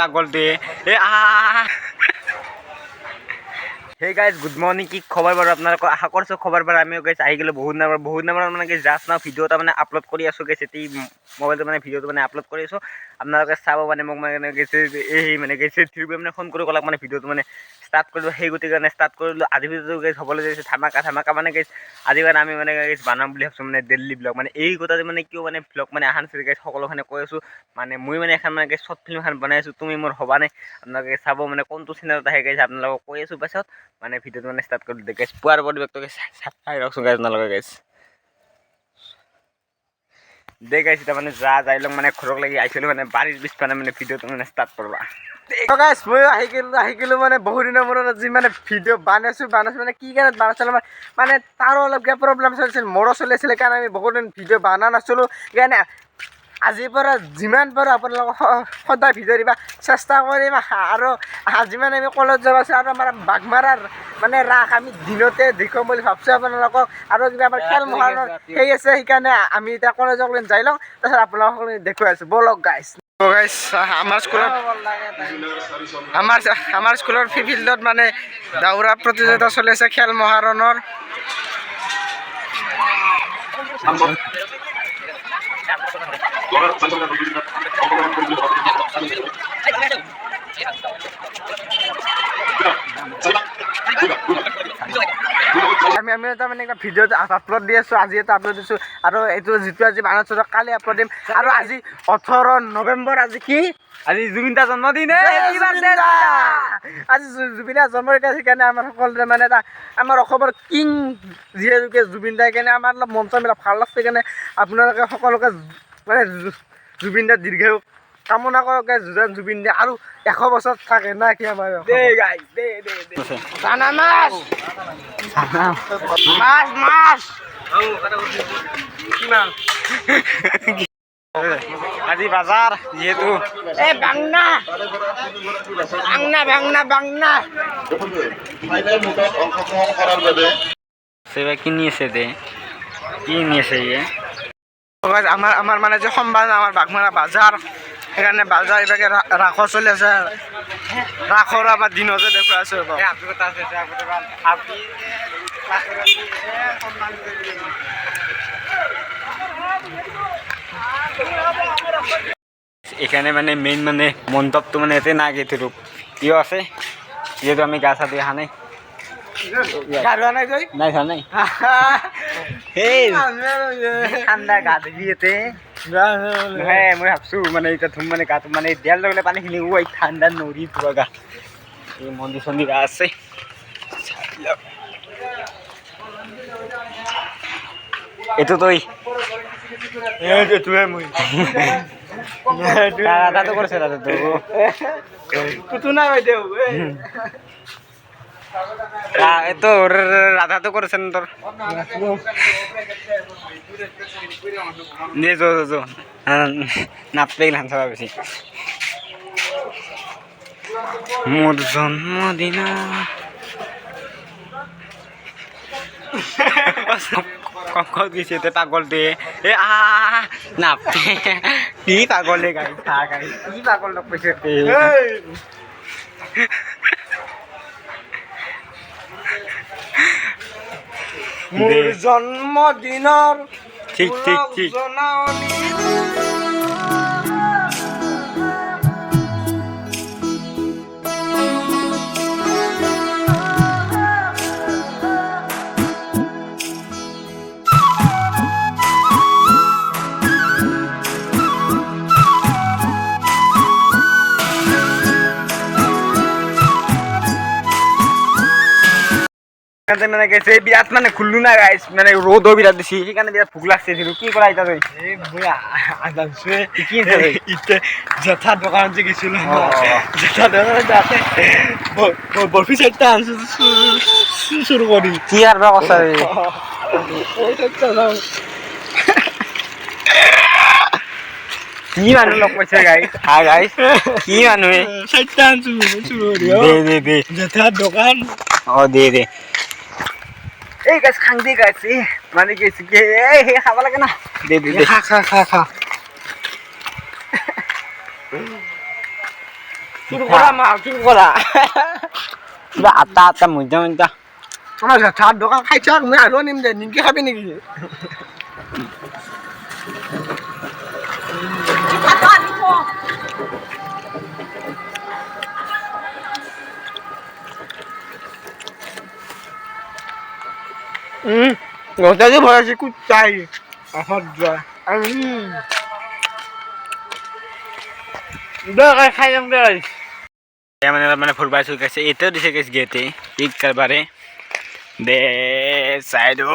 পাগলটোৱে hey guys good morning কি খবৰ বাৰু আপোনালোকৰ আশা কৰিছোঁ খবৰ বাৰু আমিও গাইজ আহি গ'লো বহুত দিনৰ মানে গাইজ জাষ্ট নাও ভিডিঅ' এটা মানে আপলোড কৰি আছোঁ গাইজ এটি মোবাইলটো মানে ভিডিঅ'টো মানে আপলোড কৰি আছোঁ আপোনালোকে চাব মানে মোক মানে গৈছে এই মানে গৈছে থ্ৰীবি মানে ফোন কৰি ক'লাক মানে ভিডিঅ'টো মানে ষ্টাৰ্ট কৰিলোঁ সেই গতিকে কাৰণে ষ্টাৰ্ট কৰিলোঁ আজি ভিডিঅ'টো গাইজ হ'বলৈ গৈছে ধামাকা মানে গাইজ আজি কাৰণে আমি মানে গাইজ বানাম বুলি ভাবিছোঁ মানে ডেইলি ব্লগ মানে এই কথাটো মানে কিয় মানে ব্লগ মানে আহা নাছিল গাইজ সকলোখানে কৈ আছোঁ মানে মই মানে এখন মানে শ্বৰ্ট ফিল্ম এখন বনাই আছোঁ তুমি মোৰ হ'বা নাই আপোনালোকে চাব মানে কোনটো চেনেলত আহে গাইজ আপোনালোকক কৈ আছোঁ পাছত মানে ভিডিঅ'টো মানে ষ্টাৰ্ট কৰি গাইজ পুৱাৰ পৰিৱেশটো চাই ৰখচোন গাইজ আপোনালোকে গাইজ দে গাইজ এতিয়া মানে যাই লওক মানে ঘৰক লাগি আহিছিলোঁ মানে বাৰীৰ পিছফালে মানে ভিডিঅ'টো মানে ষ্টাৰ্ট কৰবা গাইজ মই আহি গ'লোঁ মানে বহুত দিনৰ মূৰত আজি মানে ভিডিঅ' বনাইছোঁ মানে কি কাৰণে বনাইছিলোঁ মানে তাৰো অলপ কিবা প্ৰব্লেম চলিছিল মোৰো চলিছিলে কাৰণে আমি বহুত দিন ভিডিঅ' বনা নাছিলোঁ সেইকাৰণে আজিৰ পৰা যিমান পাৰোঁ আপোনালোকক সদায় ভিডিঅ' দিবা চেষ্টা কৰিম আৰু যিমান আমি কলেজ যাব আছোঁ আৰু আমাৰ বাঘমাৰাৰ মানে ৰাস আমি দিনতে দেখুৱাম বুলি ভাবছোঁ আপোনালোকক আৰু কিবা আমাৰ খেল মহাৰণৰ সেই আছে সেইকাৰণে আমি এতিয়া কলেজক যাই লওঁ তাৰপিছত আপোনালোকক দেখুৱাই আছোঁ ব'লক গাইজ আমাৰ স্কুলৰ ফিল্ডত মানে দৌৰা প্ৰতিযোগিতা চলি আছে খেল মহাৰণৰ আমি এটা মানে ভিডিঅ' আপলোড দি আছোঁ আজি এটা আপলোড দিছোঁ আৰু এইটো যিটো আজি বানাইছোঁ কালি আপলোড দিম আৰু আজি 18 নৱেম্বৰ আজি কি আজি জুবিন দাৰ জন্মদিন আজি জুবিন দাৰ জন্মদিন সেইকাৰণে আমাৰ সকলোৰে মানে এটা আমাৰ অসমৰ কিং যিহেতুকে জুবিন দাৰ কাৰণে আমাৰ অলপ মন চনবিলাক ভাল লাগছে কাৰণে আপোনালোকে সকলোকে মানে জুবিন দাৰ দীৰ্ঘায়ু কামনা কৰক যেন জুবিন দা আৰু 100 বছৰ থাকে না কি আমাৰ আজি বাজাৰ যিহেতু কিনি আছে দে কিনি আছে আমাৰ মানে যে সোমবাৰ আমাৰ বাঘমাৰা বাজাৰ সেইকাৰণে বাজাৰ এইভাগে ৰাসো চলি আছে ৰাসৰ আমাৰ দিনতে দেখুৱাই আছোঁ এখানে মানে মেইন মানে মণ্ডপটো মানে এতে না গেট রূপ ইও আছে যেহেতু আমি গা চা দিয়ে অহা নাই ঠাণ্ডা গা ধুবি এতে হ্যাঁ মই ভাবছো মানে এটা ধুম মানে গাটো মানে দিয়াৰ লগে পানীখিনি ওই ঠাণ্ডা নৰি ধোৱা গা এই মন্দিৰ চন্দিৰ আছে এইটো তই দাদাটো কৰিছে দাদাটো না বাইদেউ এইটো ৰাধাটো কৰিছে তোৰ নাপলে গিলান চাবা বেছি মোৰ জন্মদিনা কত গেছে তে পাগলটোৱে নাপতে কি পাগলে গাই কি পাগল লগ পাইছে মোৰ জন্মদিনৰ ঠিক মানে গেছে বিৰাট মানে খুললো না গাইছ মানে ৰ'দো বিৰাট দিছি সেইকাৰণে বিৰাট ভোক লাগছে কি কৰা এতিয়া তই জেঠা দোকানত যে গেছিলো জেঠা দোকানত বৰফি চাইটা আনছো চুৰ কৰি কি আৰু কথা কি মানুহ লগ পাইছে গাইছ কি মানুহে চাইটা আনছো চুৰ কৰি দে জেঠা দোকান দে এই গাছ খাং দে গাছ মানে কি এই খাব লাগে না দে খা শুরু করা মা শুরু করা কিবা আটা আটা মধ্যা মধ্যা আমার চার দোকান খাইছ মই আৰু নিম দে নিমকি খাবি নেকি গোটাকে ভরাইছে কুচাই অহদ্রা খাই যাম দে মানে ফুরবাই চুই গেছে এতেও দিছে গেছে গেতে ঠিক কারবারে দে সাইডো